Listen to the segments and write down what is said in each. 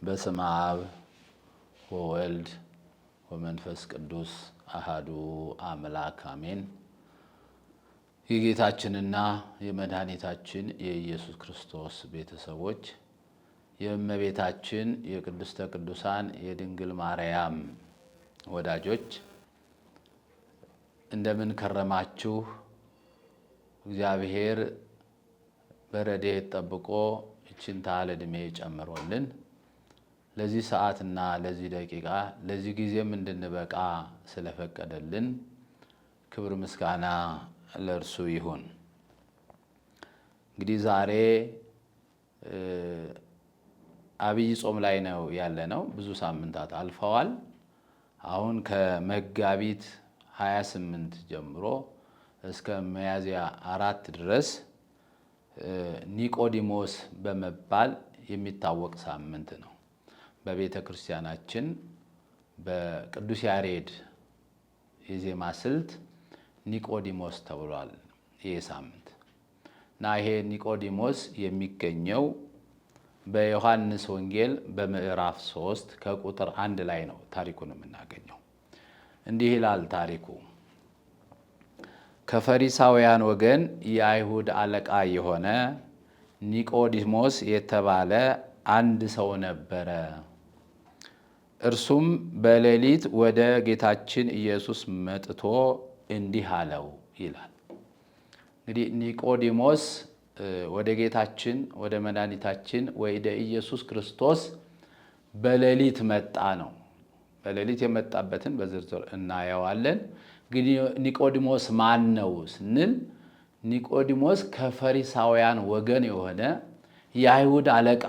በስመ አብ ወወልድ ወመንፈስ ቅዱስ አሐዱ አምላክ አሜን። የጌታችንና የመድኃኒታችን የኢየሱስ ክርስቶስ ቤተሰቦች፣ የእመቤታችን የቅድስተ ቅዱሳን የድንግል ማርያም ወዳጆች እንደምን ከረማችሁ? እግዚአብሔር በረድኤት ጠብቆ ይህችን ታህል ዕድሜ ጨምሮልን ለዚህ ሰዓትና ለዚህ ደቂቃ ለዚህ ጊዜም እንድንበቃ ስለፈቀደልን ክብር ምስጋና ለእርሱ ይሁን። እንግዲህ ዛሬ አብይ ጾም ላይ ነው ያለነው። ብዙ ሳምንታት አልፈዋል። አሁን ከመጋቢት 28 ጀምሮ እስከ ሚያዝያ 4 ድረስ ኒቆዲሞስ በመባል የሚታወቅ ሳምንት ነው። በቤተ ክርስቲያናችን በቅዱስ ያሬድ የዜማ ስልት ኒቆዲሞስ ተብሏል ይሄ ሳምንት እና ይሄ ኒቆዲሞስ የሚገኘው በዮሐንስ ወንጌል በምዕራፍ 3 ከቁጥር 1 ላይ ነው ታሪኩን የምናገኘው። እንዲህ ይላል ታሪኩ። ከፈሪሳውያን ወገን የአይሁድ አለቃ የሆነ ኒቆዲሞስ የተባለ አንድ ሰው ነበረ። እርሱም በሌሊት ወደ ጌታችን ኢየሱስ መጥቶ እንዲህ አለው ይላል። እንግዲህ ኒቆዲሞስ ወደ ጌታችን ወደ መድኃኒታችን ወደ ኢየሱስ ክርስቶስ በሌሊት መጣ ነው። በሌሊት የመጣበትን በዝርዝር እናየዋለን። እንግዲህ ኒቆዲሞስ ማን ነው ስንል ኒቆዲሞስ ከፈሪሳውያን ወገን የሆነ የአይሁድ አለቃ፣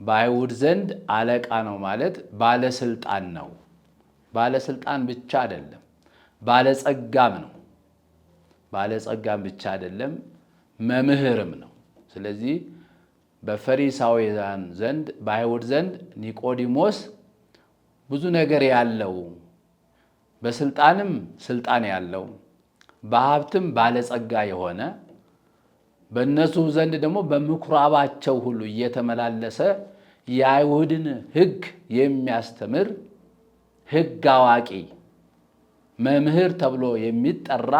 በአይሁድ ዘንድ አለቃ ነው ማለት ባለስልጣን ነው። ባለስልጣን ብቻ አይደለም፣ ባለጸጋም ነው። ባለጸጋም ብቻ አይደለም፣ መምህርም ነው። ስለዚህ በፈሪሳውያን ዘንድ በአይሁድ ዘንድ ኒቆዲሞስ ብዙ ነገር ያለው፣ በስልጣንም ስልጣን ያለው፣ በሀብትም ባለጸጋ የሆነ፣ በእነሱ ዘንድ ደግሞ በምኩራባቸው ሁሉ እየተመላለሰ የአይሁድን ሕግ የሚያስተምር ሕግ አዋቂ መምህር ተብሎ የሚጠራ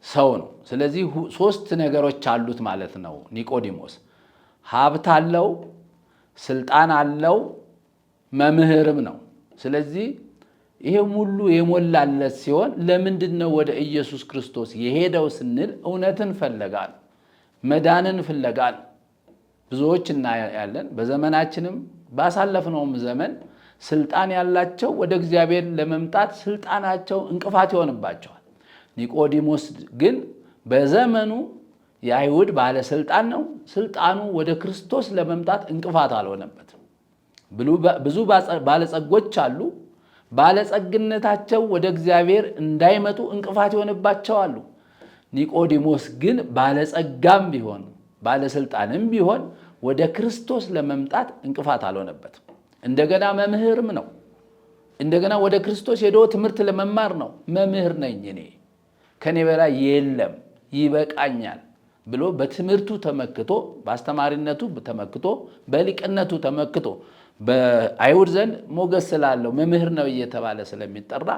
ሰው ነው። ስለዚህ 3 ነገሮች አሉት ማለት ነው ኒቆዲሞስ። ሀብት አለው፣ ስልጣን አለው፣ መምህርም ነው። ስለዚህ ይሄም ሁሉ የሞላለት ሲሆን ለምንድን ነው ወደ ኢየሱስ ክርስቶስ የሄደው ስንል እውነትን ፍለጋ ነው፣ መዳንን ፍለጋ ነው። ብዙዎች እናያለን። በዘመናችንም ባሳለፍነውም ዘመን ስልጣን ያላቸው ወደ እግዚአብሔር ለመምጣት ስልጣናቸው እንቅፋት ይሆንባቸዋል። ኒቆዲሞስ ግን በዘመኑ የአይሁድ ባለስልጣን ነው። ስልጣኑ ወደ ክርስቶስ ለመምጣት እንቅፋት አልሆነበትም። ብዙ ባለጸጎች አሉ። ባለጸግነታቸው ወደ እግዚአብሔር እንዳይመጡ እንቅፋት ይሆንባቸዋል። ኒቆዲሞስ ግን ባለጸጋም ቢሆን ባለስልጣንም ቢሆን ወደ ክርስቶስ ለመምጣት እንቅፋት አልሆነበትም። እንደገና መምህርም ነው። እንደገና ወደ ክርስቶስ ሄዶ ትምህርት ለመማር ነው። መምህር ነኝ እኔ፣ ከኔ በላይ የለም፣ ይበቃኛል ብሎ በትምህርቱ ተመክቶ፣ በአስተማሪነቱ ተመክቶ፣ በሊቅነቱ ተመክቶ በአይሁድ ዘንድ ሞገስ ስላለው መምህር ነው እየተባለ ስለሚጠራ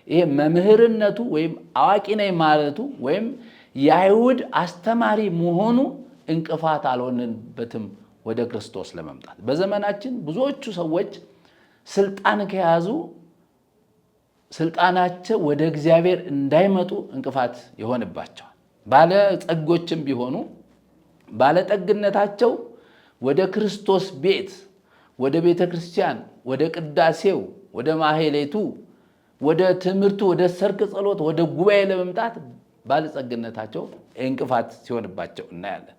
ይሄ መምህርነቱ ወይም አዋቂ ነኝ ማለቱ ወይም የአይሁድ አስተማሪ መሆኑ እንቅፋት አልሆነበትም ወደ ክርስቶስ ለመምጣት። በዘመናችን ብዙዎቹ ሰዎች ስልጣን ከያዙ ስልጣናቸው ወደ እግዚአብሔር እንዳይመጡ እንቅፋት ይሆንባቸዋል። ባለጸጎችም ቢሆኑ ባለጠግነታቸው ወደ ክርስቶስ ቤት፣ ወደ ቤተ ክርስቲያን፣ ወደ ቅዳሴው፣ ወደ ማህሌቱ፣ ወደ ትምህርቱ፣ ወደ ሰርክ ጸሎት፣ ወደ ጉባኤ ለመምጣት ባለጸግነታቸው እንቅፋት ሲሆንባቸው እናያለን።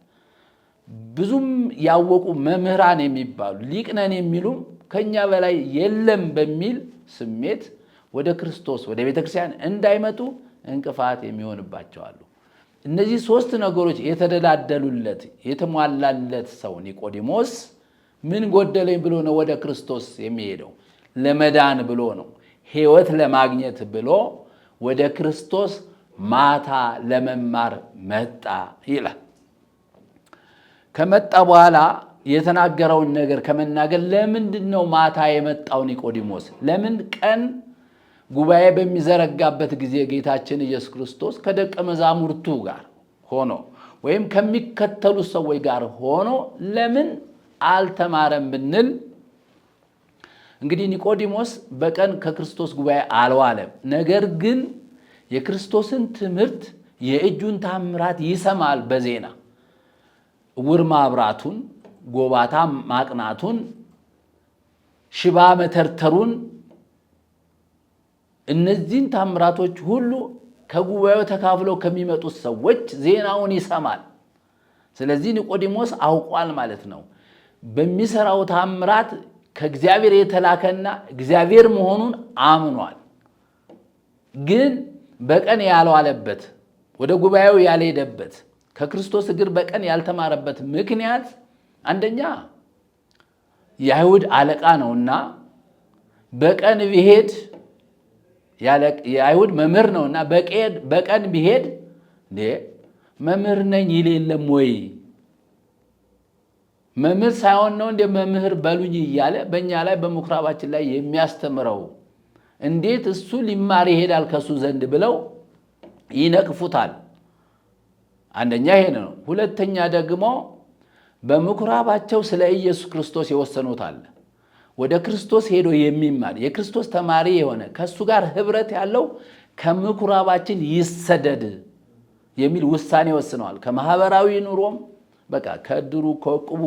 ብዙም ያወቁ መምህራን የሚባሉ ሊቅ ነን የሚሉም ከኛ በላይ የለም በሚል ስሜት ወደ ክርስቶስ ወደ ቤተ ክርስቲያን እንዳይመጡ እንቅፋት የሚሆንባቸው አሉ። እነዚህ 3 ነገሮች የተደላደሉለት የተሟላለት ሰው ኒቆዲሞስ ምን ጎደለኝ ብሎ ነው ወደ ክርስቶስ የሚሄደው? ለመዳን ብሎ ነው። ሕይወት ለማግኘት ብሎ ወደ ክርስቶስ ማታ ለመማር መጣ ይላል። ከመጣ በኋላ የተናገረውን ነገር ከመናገር ለምንድን ነው ማታ የመጣው ኒቆዲሞስ? ለምን ቀን ጉባኤ በሚዘረጋበት ጊዜ ጌታችን ኢየሱስ ክርስቶስ ከደቀ መዛሙርቱ ጋር ሆኖ ወይም ከሚከተሉ ሰዎች ጋር ሆኖ ለምን አልተማረም ብንል እንግዲህ ኒቆዲሞስ በቀን ከክርስቶስ ጉባኤ አልዋለም። ነገር ግን የክርስቶስን ትምህርት የእጁን ታምራት ይሰማል። በዜና ዕውር ማብራቱን፣ ጎባታ ማቅናቱን፣ ሽባ መተርተሩን እነዚህን ታምራቶች ሁሉ ከጉባኤው ተካፍለው ከሚመጡት ሰዎች ዜናውን ይሰማል። ስለዚህ ኒቆዲሞስ አውቋል ማለት ነው። በሚሰራው ታምራት ከእግዚአብሔር የተላከና እግዚአብሔር መሆኑን አምኗል። ግን በቀን ያልዋለበት ወደ ጉባኤው ያልሄደበት ከክርስቶስ እግር በቀን ያልተማረበት ምክንያት አንደኛ የአይሁድ አለቃ ነውና በቀን ቢሄድ የአይሁድ መምህር ነውና በቀን ቢሄድ መምህር ነኝ ይል የለም ወይ? መምህር ሳይሆን ነው እንደ መምህር በሉኝ እያለ በእኛ ላይ በምኩራባችን ላይ የሚያስተምረው? እንዴት እሱ ሊማር ይሄዳል ከሱ ዘንድ ብለው ይነቅፉታል። አንደኛ ይሄ ነው። ሁለተኛ ደግሞ በምኩራባቸው ስለ ኢየሱስ ክርስቶስ የወሰኑት አለ። ወደ ክርስቶስ ሄዶ የሚማር የክርስቶስ ተማሪ የሆነ ከሱ ጋር ህብረት ያለው ከምኩራባችን ይሰደድ የሚል ውሳኔ ወስነዋል። ከማህበራዊ ኑሮም በቃ ከድሩ ከዕቁቡ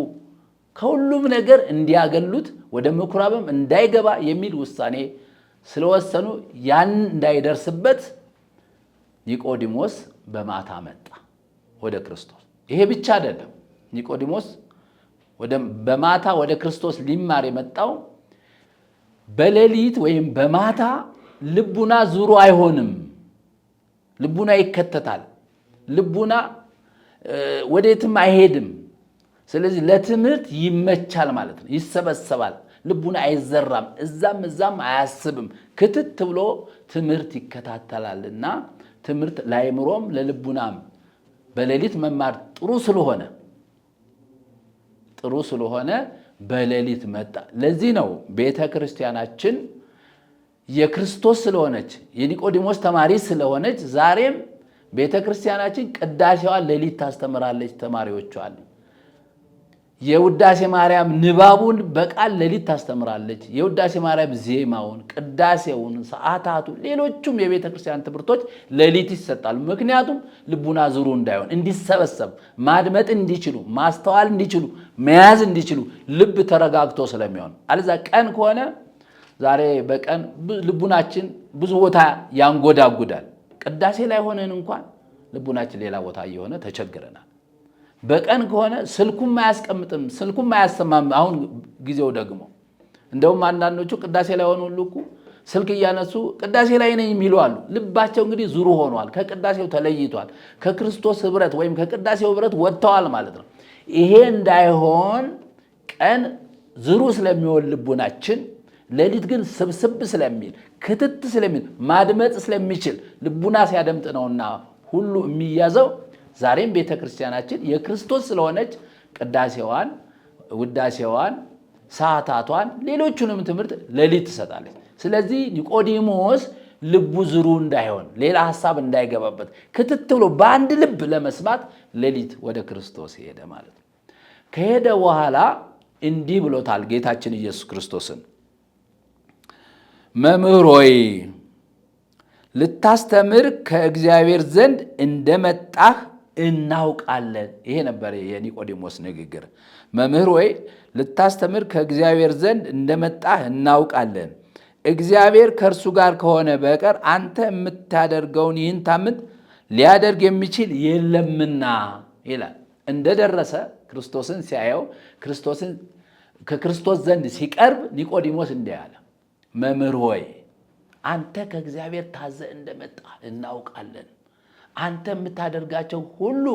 ከሁሉም ነገር እንዲያገሉት ወደ ምኩራብም እንዳይገባ የሚል ውሳኔ ስለወሰኑ ያን እንዳይደርስበት ኒቆዲሞስ በማታ መጣ ወደ ክርስቶስ። ይሄ ብቻ አይደለም። ኒቆዲሞስ በማታ ወደ ክርስቶስ ሊማር የመጣው በሌሊት ወይም በማታ ልቡና ዙሮ አይሆንም። ልቡና ይከተታል። ልቡና ወዴትም አይሄድም። ስለዚህ ለትምህርት ይመቻል ማለት ነው። ይሰበሰባል። ልቡና አይዘራም። እዛም አያስብም። ክትት ብሎ ትምህርት ይከታተላልና ትምህርት ለአእምሮም ለልቡናም በሌሊት መማር ጥሩ ስለሆነ በሌሊት መጣ። ለዚህ ነው ቤተ ክርስቲያናችን የክርስቶስ ስለሆነች የኒቆዲሞስ ተማሪ ስለሆነች ዛሬም ቤተ ክርስቲያናችን ቅዳሴዋን ሌሊት ታስተምራለች። ተማሪዎቿን የውዳሴ ማርያም ንባቡን በቃል ሌሊት ታስተምራለች። የውዳሴ ማርያም ዜማውን፣ ቅዳሴውን፣ ሰዓታቱ፣ ሌሎቹም የቤተ ክርስቲያን ትምህርቶች ሌሊት ይሰጣሉ። ምክንያቱም ልቡና ዙሩ እንዳይሆን እንዲሰበሰብ፣ ማድመጥ እንዲችሉ፣ ማስተዋል እንዲችሉ፣ መያዝ እንዲችሉ ልብ ተረጋግቶ ስለሚሆን። አለዛ ቀን ከሆነ ዛሬ በቀን ልቡናችን ብዙ ቦታ ያንጎዳጉዳል። ቅዳሴ ላይ ሆነን እንኳን ልቡናችን ሌላ ቦታ እየሆነ ተቸግረናል። በቀን ከሆነ ስልኩም አያስቀምጥም፣ ስልኩም አያሰማም። አሁን ጊዜው ደግሞ እንደውም አንዳንዶቹ ቅዳሴ ላይ ሆኑ ሁሉ ስልክ እያነሱ ቅዳሴ ላይ ነኝ የሚሉ አሉ። ልባቸው እንግዲህ ዙሩ ሆኗል፣ ከቅዳሴው ተለይቷል፣ ከክርስቶስ ህብረት ወይም ከቅዳሴው ህብረት ወጥተዋል ማለት ነው። ይሄ እንዳይሆን ቀን ዝሩ ስለሚሆን ልቡናችን፣ ሌሊት ግን ስብስብ ስለሚል ክትት ስለሚል ማድመጥ ስለሚችል ልቡና ሲያደምጥ ነውና ሁሉ የሚያዘው። ዛሬም ቤተ ክርስቲያናችን የክርስቶስ ስለሆነች ቅዳሴዋን፣ ውዳሴዋን፣ ሰዓታቷን፣ ሌሎቹንም ትምህርት ሌሊት ትሰጣለች። ስለዚህ ኒቆዲሞስ ልቡ ዝሩ እንዳይሆን፣ ሌላ ሐሳብ እንዳይገባበት ክትት ብሎ በአንድ ልብ ለመስማት ሌሊት ወደ ክርስቶስ ሄደ ማለት ነው። ከሄደ በኋላ እንዲህ ብሎታል ጌታችን ኢየሱስ ክርስቶስን፣ መምህር ሆይ ልታስተምር ከእግዚአብሔር ዘንድ እንደመጣህ እናውቃለን። ይሄ ነበር የኒቆዲሞስ ንግግር። መምህር ሆይ ልታስተምር ከእግዚአብሔር ዘንድ እንደመጣህ እናውቃለን። እግዚአብሔር ከእርሱ ጋር ከሆነ በቀር አንተ የምታደርገውን ይህን ታምር ሊያደርግ የሚችል የለምና ይላል። እንደደረሰ ክርስቶስን ሲያየው ከክርስቶስ ዘንድ ሲቀርብ ኒቆዲሞስ እንዲህ አለ፣ መምህር ሆይ አንተ ከእግዚአብሔር ታዘ እንደመጣ እናውቃለን። አንተ የምታደርጋቸው ሁሉ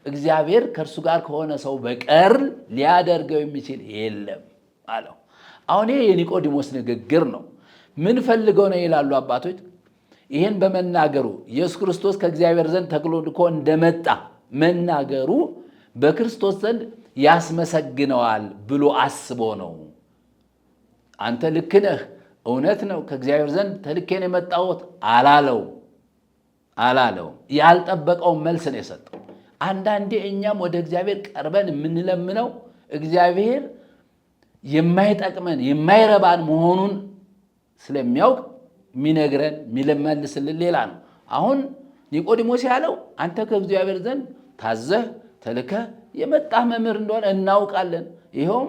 እግዚአብሔር ከእርሱ ጋር ከሆነ ሰው በቀር ሊያደርገው የሚችል የለም አለው። አሁን ይሄ የኒቆዲሞስ ንግግር ነው። ምን ፈልገው ነው ይላሉ አባቶች። ይህን በመናገሩ ኢየሱስ ክርስቶስ ከእግዚአብሔር ዘንድ ተልኮ እንደመጣ መናገሩ በክርስቶስ ዘንድ ያስመሰግነዋል ብሎ አስቦ ነው። አንተ ልክ ነህ፣ እውነት ነው፣ ከእግዚአብሔር ዘንድ ተልኬን የመጣሁት አላለው። ያልጠበቀውን መልስ ነው የሰጠው። አንዳንዴ እኛም ወደ እግዚአብሔር ቀርበን የምንለምነው እግዚአብሔር የማይጠቅመን የማይረባን መሆኑን ስለሚያውቅ የሚነግረን የሚመልስልን ሌላ ነው። አሁን ኒቆዲሞስ ያለው አንተ ከእግዚአብሔር ዘንድ ታዘህ ተልከህ የመጣህ መምህር እንደሆነ እናውቃለን። ይኸውም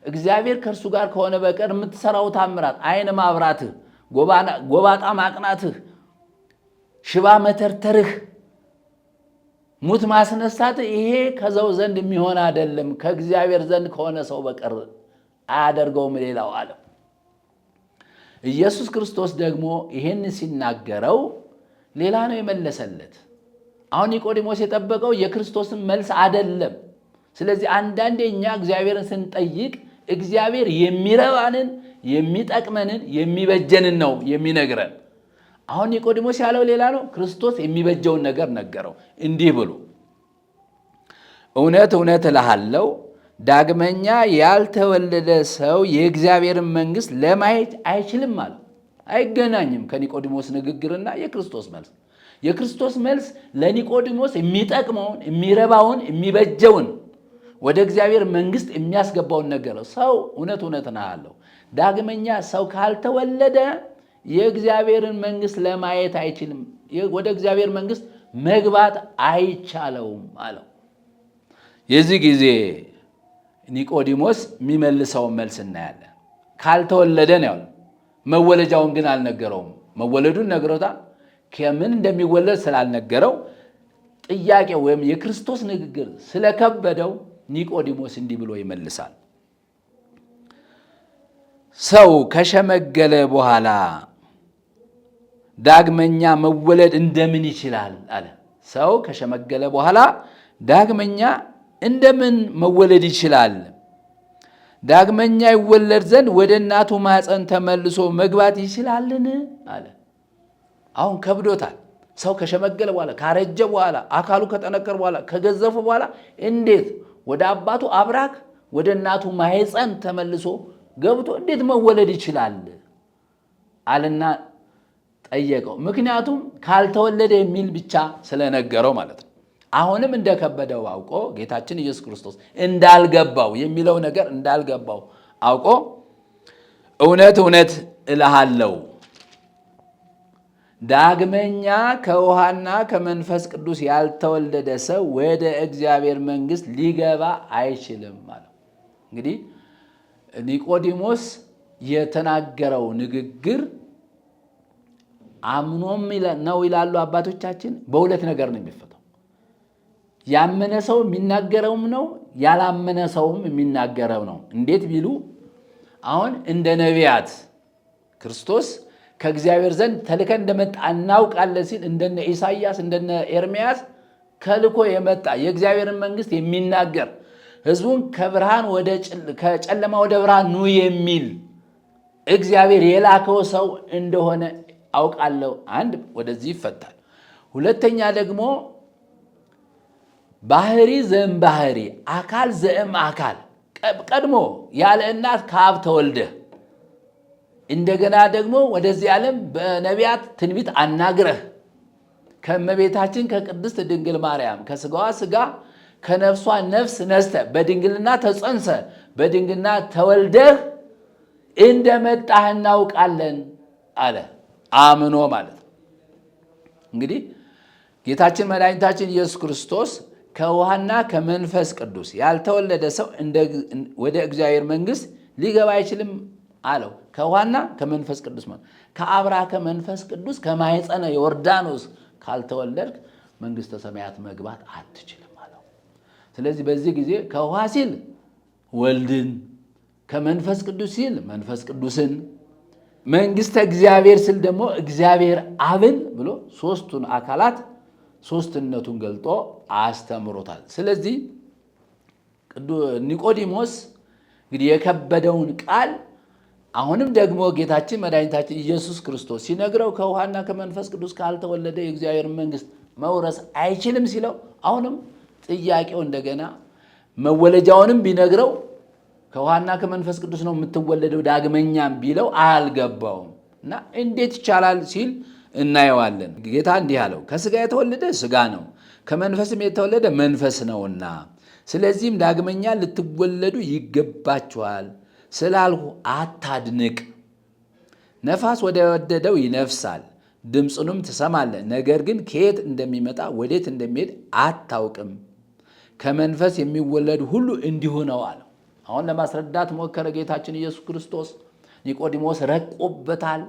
እግዚአብሔር ከእርሱ ጋር ከሆነ በቀር የምትሰራው ታምራት፣ ዓይን ማብራትህ፣ ጎባጣ ማቅናትህ፣ ሽባ መተርተርህ፣ ሙት ማስነሳትህ ይሄ ከሰው ዘንድ የሚሆን አይደለም፣ ከእግዚአብሔር ዘንድ ከሆነ ሰው በቀር አያደርገውም ሌላው አለ። ኢየሱስ ክርስቶስ ደግሞ ይሄን ሲናገረው ሌላ ነው የመለሰለት። አሁን ኒቆዲሞስ የጠበቀው የክርስቶስን መልስ አይደለም። ስለዚህ አንዳንዴ እኛ እግዚአብሔርን ስንጠይቅ እግዚአብሔር የሚረባንን የሚጠቅመንን የሚበጀንን ነው የሚነግረን። አሁን ኒቆዲሞስ ያለው ሌላ ነው። ክርስቶስ የሚበጀውን ነገር ነገረው እንዲህ ብሎ እውነት እውነት እልሃለሁ ዳግመኛ ያልተወለደ ሰው የእግዚአብሔርን መንግሥት ለማየት አይችልም አለ። አይገናኝም ከኒቆዲሞስ ንግግርና የክርስቶስ መልስ። የክርስቶስ መልስ ለኒቆዲሞስ የሚጠቅመውን የሚረባውን የሚበጀውን ወደ እግዚአብሔር መንግሥት የሚያስገባውን ነገር ነው። ሰው እውነት እውነት እልሃለሁ ዳግመኛ ሰው ካልተወለደ የእግዚአብሔርን መንግሥት ለማየት አይችልም፣ ወደ እግዚአብሔር መንግሥት መግባት አይቻለውም አለው። የዚህ ጊዜ ኒቆዲሞስ የሚመልሰውን መልስ እናያለን። ካልተወለደ ነው ያለው። መወለጃውን ግን አልነገረውም። መወለዱን ነግሮታል። ከምን እንደሚወለድ ስላልነገረው ጥያቄው ወይም የክርስቶስ ንግግር ስለከበደው ኒቆዲሞስ እንዲህ ብሎ ይመልሳል። ሰው ከሸመገለ በኋላ ዳግመኛ መወለድ እንደምን ይችላል አለ። ሰው ከሸመገለ በኋላ ዳግመኛ እንደምን መወለድ ይችላል? ዳግመኛ ይወለድ ዘንድ ወደ እናቱ ማኅፀን ተመልሶ መግባት ይችላልን አለ። አሁን ከብዶታል። ሰው ከሸመገለ በኋላ ካረጀ በኋላ አካሉ ከጠነከረ በኋላ ከገዘፈ በኋላ እንዴት ወደ አባቱ አብራክ ወደ እናቱ ማኅፀን ተመልሶ ገብቶ እንዴት መወለድ ይችላል አለና ጠየቀው። ምክንያቱም ካልተወለደ የሚል ብቻ ስለነገረው ማለት ነው። አሁንም እንደከበደው አውቆ ጌታችን ኢየሱስ ክርስቶስ እንዳልገባው የሚለው ነገር እንዳልገባው አውቆ እውነት እውነት እልሃለሁ ዳግመኛ ከውሃና ከመንፈስ ቅዱስ ያልተወለደ ሰው ወደ እግዚአብሔር መንግሥት ሊገባ አይችልም ማለት። እንግዲህ ኒቆዲሞስ የተናገረው ንግግር አምኖም ነው ይላሉ አባቶቻችን። በሁለት ነገር ነው የሚፈታው። ያመነ ሰው የሚናገረውም ነው፣ ያላመነ ሰውም የሚናገረው ነው። እንዴት ቢሉ አሁን እንደ ነቢያት ክርስቶስ ከእግዚአብሔር ዘንድ ተልከን እንደመጣ እናውቃለን ሲል እንደነ ኢሳይያስ እንደነ ኤርምያስ ከልኮ የመጣ የእግዚአብሔርን መንግሥት የሚናገር ሕዝቡን ከጨለማ ወደ ብርሃን ኑ የሚል እግዚአብሔር የላከው ሰው እንደሆነ አውቃለሁ። አንድ ወደዚህ ይፈታል። ሁለተኛ ደግሞ ባህሪ ዘእም ባህሪ አካል ዘእም አካል ቀድሞ ያለ እናት ከአብ ተወልደህ እንደገና ደግሞ ወደዚህ ዓለም በነቢያት ትንቢት አናግረህ ከእመቤታችን ከቅድስት ድንግል ማርያም ከሥጋዋ ሥጋ ከነፍሷ ነፍስ ነስተህ በድንግልና ተጸንሰ በድንግልና ተወልደህ እንደመጣህ እናውቃለን አለ። አምኖ ማለት ነው። እንግዲህ ጌታችን መድኃኒታችን ኢየሱስ ክርስቶስ ከውሃና ከመንፈስ ቅዱስ ያልተወለደ ሰው ወደ እግዚአብሔር መንግሥት ሊገባ አይችልም አለው። ከውሃና ከመንፈስ ቅዱስ ማለት ከአብራ ከመንፈስ ቅዱስ ከማኅፀነ ዮርዳኖስ ካልተወለድክ መንግሥተ ሰማያት መግባት አትችልም አለው። ስለዚህ በዚህ ጊዜ ከውሃ ሲል ወልድን፣ ከመንፈስ ቅዱስ ሲል መንፈስ ቅዱስን፣ መንግሥተ እግዚአብሔር ሲል ደግሞ እግዚአብሔር አብን ብሎ ሦስቱን አካላት ሶስትነቱን ገልጦ አስተምሮታል። ስለዚህ ኒቆዲሞስ እንግዲህ የከበደውን ቃል አሁንም ደግሞ ጌታችን መድኃኒታችን ኢየሱስ ክርስቶስ ሲነግረው ከውሃና ከመንፈስ ቅዱስ ካልተወለደ የእግዚአብሔር መንግሥት መውረስ አይችልም ሲለው አሁንም ጥያቄው እንደገና መወለጃውንም ቢነግረው ከውሃና ከመንፈስ ቅዱስ ነው የምትወለደው ዳግመኛም ቢለው አልገባውም እና እንዴት ይቻላል ሲል እናየዋለን። ጌታ እንዲህ አለው፣ ከሥጋ የተወለደ ሥጋ ነው፣ ከመንፈስም የተወለደ መንፈስ ነውና፣ ስለዚህም ዳግመኛ ልትወለዱ ይገባችኋል ስላልሁ አታድንቅ። ነፋስ ወደ ወደደው ይነፍሳል፣ ድምፁንም ትሰማለህ፣ ነገር ግን ከየት እንደሚመጣ ወዴት እንደሚሄድ አታውቅም። ከመንፈስ የሚወለድ ሁሉ እንዲሁ ነው አለው። አሁን ለማስረዳት ሞከረ ጌታችን ኢየሱስ ክርስቶስ። ኒቆዲሞስ ረቆበታል፣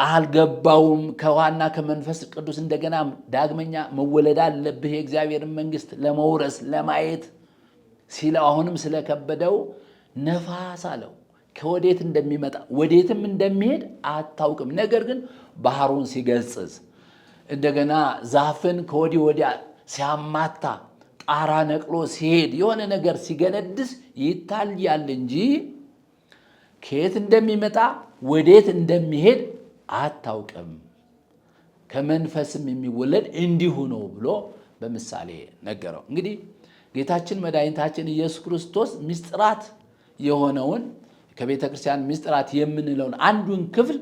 አልገባውም። ከውሃና ከመንፈስ ቅዱስ እንደገና ዳግመኛ መወለድ አለብህ የእግዚአብሔርን መንግሥት ለመውረስ ለማየት ሲለው አሁንም ስለከበደው ነፋስ አለው። ከወዴት እንደሚመጣ ወዴትም እንደሚሄድ አታውቅም። ነገር ግን ባህሩን ሲገጽጽ እንደገና ዛፍን ከወዲህ ወዲያ ሲያማታ ጣራ ነቅሎ ሲሄድ የሆነ ነገር ሲገነድስ ይታያል እንጂ ከየት እንደሚመጣ ወዴት እንደሚሄድ አታውቅም። ከመንፈስም የሚወለድ እንዲሁ ነው ብሎ በምሳሌ ነገረው። እንግዲህ ጌታችን መድኃኒታችን ኢየሱስ ክርስቶስ ምስጢራት የሆነውን ከቤተ ክርስቲያን ምስጢራት የምንለውን አንዱን ክፍል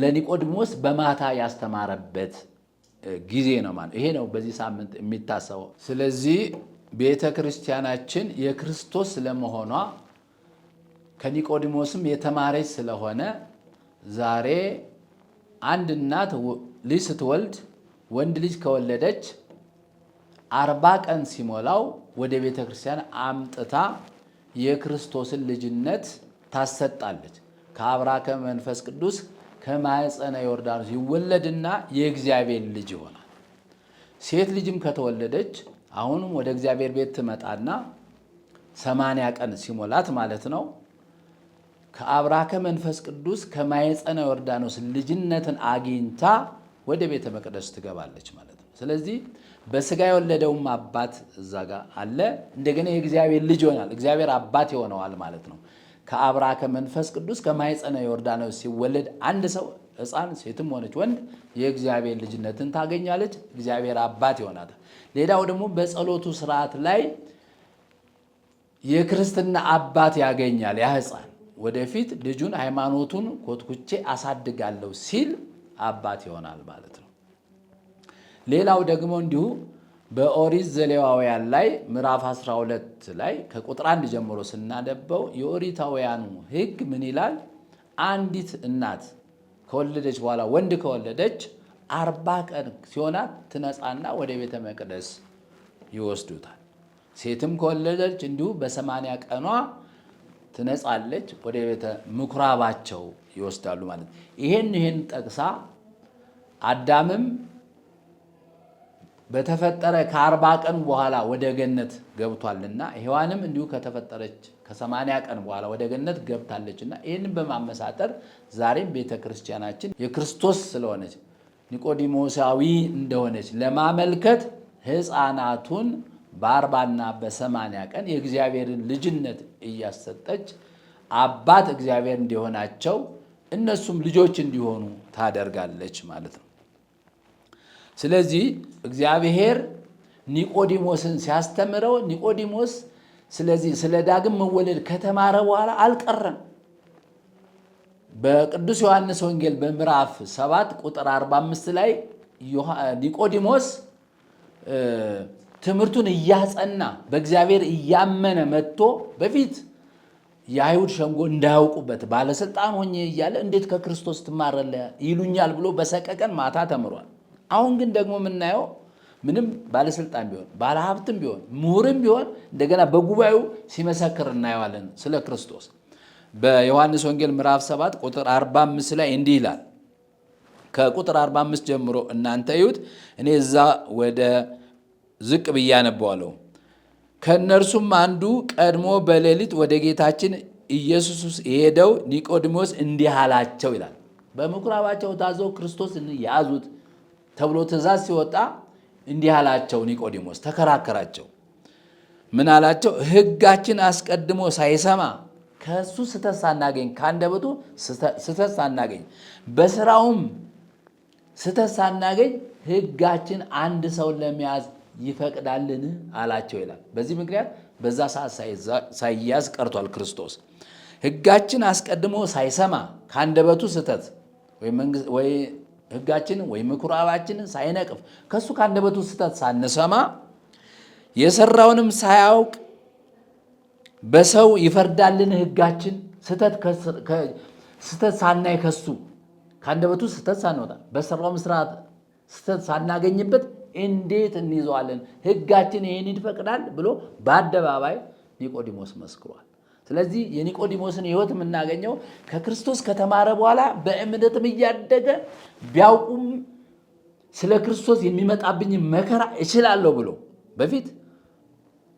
ለኒቆዲሞስ በማታ ያስተማረበት ጊዜ ነው ማለት ይሄ ነው በዚህ ሳምንት የሚታሰበው። ስለዚህ ቤተ ክርስቲያናችን የክርስቶስ ስለመሆኗ ከኒቆዲሞስም የተማረች ስለሆነ ዛሬ አንድ እናት ልጅ ስትወልድ ወንድ ልጅ ከወለደች 40 ቀን ሲሞላው ወደ ቤተ ክርስቲያን አምጥታ የክርስቶስን ልጅነት ታሰጣለች። ከአብራከ መንፈስ ቅዱስ ከማኅፀነ ዮርዳኖስ ይወለድና የእግዚአብሔር ልጅ ይሆናል። ሴት ልጅም ከተወለደች አሁንም ወደ እግዚአብሔር ቤት ትመጣና 80 ቀን ሲሞላት ማለት ነው ከአብራከ መንፈስ ቅዱስ ከማኅፀነ ዮርዳኖስ ልጅነትን አግኝታ ወደ ቤተ መቅደስ ትገባለች ማለት ነው። ስለዚህ በሥጋ የወለደውም አባት እዛ ጋር አለ፣ እንደገና የእግዚአብሔር ልጅ ይሆናል። እግዚአብሔር አባት ይሆነዋል ማለት ነው። ከአብራከ መንፈስ ቅዱስ ከማኅፀነ ዮርዳኖስ ሲወለድ አንድ ሰው ሕፃን ሴትም ሆነች ወንድ የእግዚአብሔር ልጅነትን ታገኛለች፣ እግዚአብሔር አባት ይሆናታል። ሌላው ደግሞ በጸሎቱ ስርዓት ላይ የክርስትና አባት ያገኛል። ያ ሕፃን ወደፊት ልጁን ሃይማኖቱን ኮትኩቼ አሳድጋለሁ ሲል አባት ይሆናል ማለት ነው። ሌላው ደግሞ እንዲሁ በኦሪት ዘሌዋውያን ላይ ምዕራፍ 12 ላይ ከቁጥር 1 ጀምሮ ስናነበው የኦሪታውያኑ ሕግ ምን ይላል? አንዲት እናት ከወለደች በኋላ ወንድ ከወለደች 40 ቀን ሲሆናት ትነጻና ወደ ቤተ መቅደስ ይወስዱታል። ሴትም ከወለደች እንዲሁ በ80 ቀኗ ትነጻለች፣ ወደ ቤተ ምኩራባቸው ይወስዳሉ ማለት ነው። ይሄን ጠቅሳ አዳምም በተፈጠረ ከ40 ቀን በኋላ ወደ ገነት ገብቷልና ሔዋንም እንዲሁ ከተፈጠረች ከ80 ቀን በኋላ ወደ ገነት ገብታለችና ይህንን በማመሳጠር ዛሬም ቤተ ክርስቲያናችን የክርስቶስ ስለሆነች ኒቆዲሞሳዊ እንደሆነች ለማመልከት ሕፃናቱን በ40ና በ80 ቀን የእግዚአብሔርን ልጅነት እያሰጠች አባት እግዚአብሔር እንዲሆናቸው እነሱም ልጆች እንዲሆኑ ታደርጋለች ማለት ነው። ስለዚህ እግዚአብሔር ኒቆዲሞስን ሲያስተምረው ኒቆዲሞስ ስለዚህ ስለ ዳግም መወለድ ከተማረ በኋላ አልቀረም። በቅዱስ ዮሐንስ ወንጌል በምዕራፍ 7 ቁጥር 45 ላይ ኒቆዲሞስ ትምህርቱን እያጸና በእግዚአብሔር እያመነ መጥቶ በፊት የአይሁድ ሸንጎ እንዳያውቁበት ባለስልጣን ሆኜ እያለ እንዴት ከክርስቶስ ትማራለህ ይሉኛል ብሎ በሰቀቀን ማታ ተምሯል። አሁን ግን ደግሞ የምናየው ምንም ባለስልጣን ቢሆን ባለሀብትም ቢሆን ምሁርም ቢሆን እንደገና በጉባኤው ሲመሰክር እናየዋለን ስለ ክርስቶስ። በዮሐንስ ወንጌል ምዕራፍ 7 ቁጥር 45 ላይ እንዲህ ይላል። ከቁጥር 45 ጀምሮ እናንተ እዩት፣ እኔ እዛ ወደ ዝቅ ብዬ አነበዋለሁ። ከእነርሱም አንዱ ቀድሞ በሌሊት ወደ ጌታችን ኢየሱስ የሄደው ኒቆዲሞስ እንዲህ አላቸው ይላል። በምኩራባቸው ታዘው ክርስቶስን ያዙት። ተብሎ ትእዛዝ ሲወጣ እንዲህ አላቸው። ኒቆዲሞስ ተከራከራቸው። ምን አላቸው? ሕጋችን አስቀድሞ ሳይሰማ ከእሱ ስህተት ሳናገኝ፣ ከአንደበቱ ስህተት ሳናገኝ፣ በስራውም ስህተት ሳናገኝ ሕጋችን አንድ ሰውን ለመያዝ ይፈቅዳልን አላቸው ይላል። በዚህ ምክንያት በዛ ሰዓት ሳይያዝ ቀርቷል ክርስቶስ። ሕጋችን አስቀድሞ ሳይሰማ ከአንደበቱ ስህተት ወይ ሕጋችንን ወይ ምኩራባችንን ሳይነቅፍ ከእሱ ከአንደበቱ ስህተት ሳንሰማ የሰራውንም ሳያውቅ በሰው ይፈርዳልን? ሕጋችን ስህተት ሳናይ ከሱ ከአንደበቱ ስህተት ሳንወጣ በሰራውም ስርዓት ስህተት ሳናገኝበት እንዴት እንይዘዋለን? ሕጋችን ይህን ይፈቅዳል ብሎ በአደባባይ ኒቆዲሞስ መስክሯል። ስለዚህ የኒቆዲሞስን ሕይወት የምናገኘው ከክርስቶስ ከተማረ በኋላ በእምነትም እያደገ ቢያውቁም ስለ ክርስቶስ የሚመጣብኝ መከራ እችላለሁ ብሎ በፊት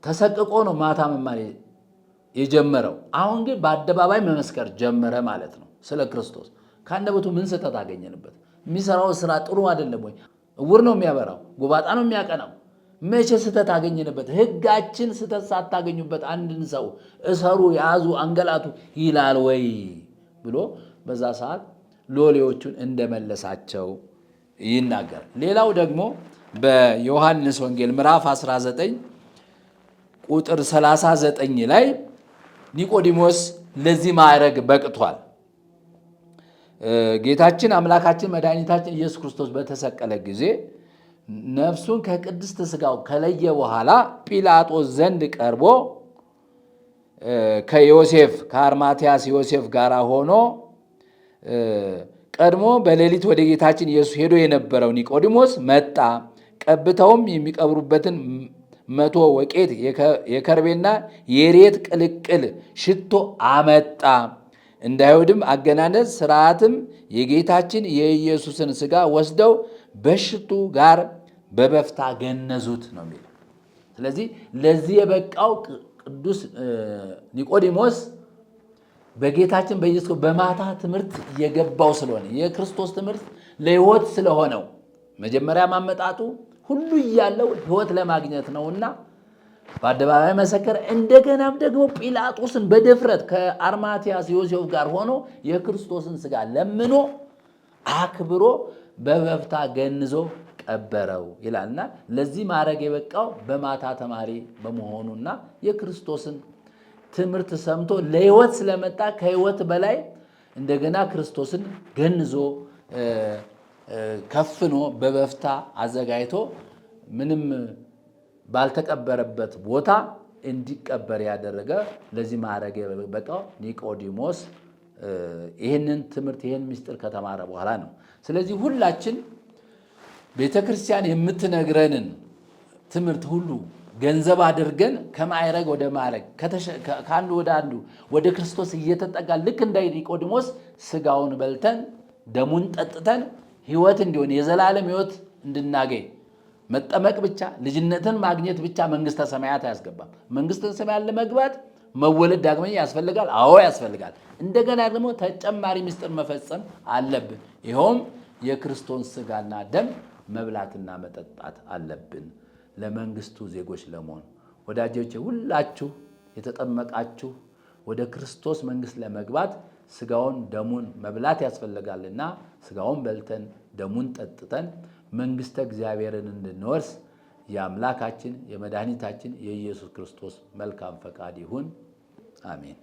ተሰቅቆ ነው ማታ መማር የጀመረው። አሁን ግን በአደባባይ መመስከር ጀመረ ማለት ነው ስለ ክርስቶስ። ከአንደበቱ ምን ስህተት አገኘንበት? የሚሰራው ስራ ጥሩ አይደለም ወይ? እውር ነው የሚያበራው፣ ጎባጣ ነው የሚያቀናው። መቼ ስህተት አገኘንበት? ሕጋችን ስህተት ሳታገኙበት አንድን ሰው እሰሩ፣ ያዙ፣ አንገላቱ ይላል ወይ ብሎ በዛ ሰዓት ሎሌዎቹን እንደመለሳቸው ይናገራል። ሌላው ደግሞ በዮሐንስ ወንጌል ምዕራፍ 19 ቁጥር 39 ላይ ኒቆዲሞስ ለዚህ ማዕረግ በቅቷል። ጌታችን አምላካችን መድኃኒታችን ኢየሱስ ክርስቶስ በተሰቀለ ጊዜ ነፍሱን ከቅድስት ሥጋው ከለየ በኋላ ጲላጦስ ዘንድ ቀርቦ ከአርማትያስ ዮሴፍ ጋር ሆኖ ቀድሞ በሌሊት ወደ ጌታችን ኢየሱስ ሄዶ የነበረው ኒቆዲሞስ መጣ። ቀብተውም የሚቀብሩበትን 100 ወቄት የከርቤና የሬት ቅልቅል ሽቶ አመጣ። እንደ አይሁድም አገናነዝ ሥርዓትም የጌታችን የኢየሱስን ሥጋ ወስደው በሽቱ ጋር በበፍታ ገነዙት ነው የሚለው። ስለዚህ ለዚህ የበቃው ቅዱስ ኒቆዲሞስ በጌታችን በኢየሱስ በማታ ትምህርት የገባው ስለሆነ የክርስቶስ ትምህርት ለሕይወት ስለሆነው መጀመሪያ ማመጣጡ ሁሉ እያለው ሕይወት ለማግኘት ነውና በአደባባይ መሰከረ። እንደገናም ደግሞ ጲላጦስን በድፍረት ከአርማትያስ ዮሴፍ ጋር ሆኖ የክርስቶስን ሥጋ ለምኖ አክብሮ በበፍታ ገንዞ ቀበረው ይላልና ለዚህ ማዕረግ የበቃው በማታ ተማሪ በመሆኑና የክርስቶስን ትምህርት ሰምቶ ለሕይወት ስለመጣ ከሕይወት በላይ እንደገና ክርስቶስን ገንዞ ከፍኖ በበፍታ አዘጋጅቶ ምንም ባልተቀበረበት ቦታ እንዲቀበር ያደረገ ለዚህ ማዕረግ የበቃው ኒቆዲሞስ ይህንን ትምህርት ይህን ምስጢር ከተማረ በኋላ ነው። ስለዚህ ሁላችን ቤተ ክርስቲያን የምትነግረንን ትምህርት ሁሉ ገንዘብ አድርገን ከማዕረግ ወደ ማዕረግ ከአንዱ ወደ አንዱ ወደ ክርስቶስ እየተጠጋ ልክ እንደ ኒቆዲሞስ ሥጋውን በልተን ደሙን ጠጥተን ሕይወት እንዲሆን የዘላለም ሕይወት እንድናገኝ መጠመቅ ብቻ ልጅነትን ማግኘት ብቻ መንግሥተ ሰማያት አያስገባም። መንግሥተ ሰማያት ለመግባት መወለድ ዳግመኛ ያስፈልጋል። አዎ ያስፈልጋል። እንደገና ደግሞ ተጨማሪ ምስጢር መፈጸም አለብን። ይኸውም የክርስቶስ ሥጋና ደም መብላትና መጠጣት አለብን ለመንግሥቱ ዜጎች ለመሆን። ወዳጆቼ ሁላችሁ የተጠመቃችሁ ወደ ክርስቶስ መንግሥት ለመግባት ሥጋውን ደሙን መብላት ያስፈልጋልና ሥጋውን በልተን ደሙን ጠጥተን መንግሥተ እግዚአብሔርን እንድንወርስ የአምላካችን የመድኃኒታችን የኢየሱስ ክርስቶስ መልካም ፈቃድ ይሁን። አሜን።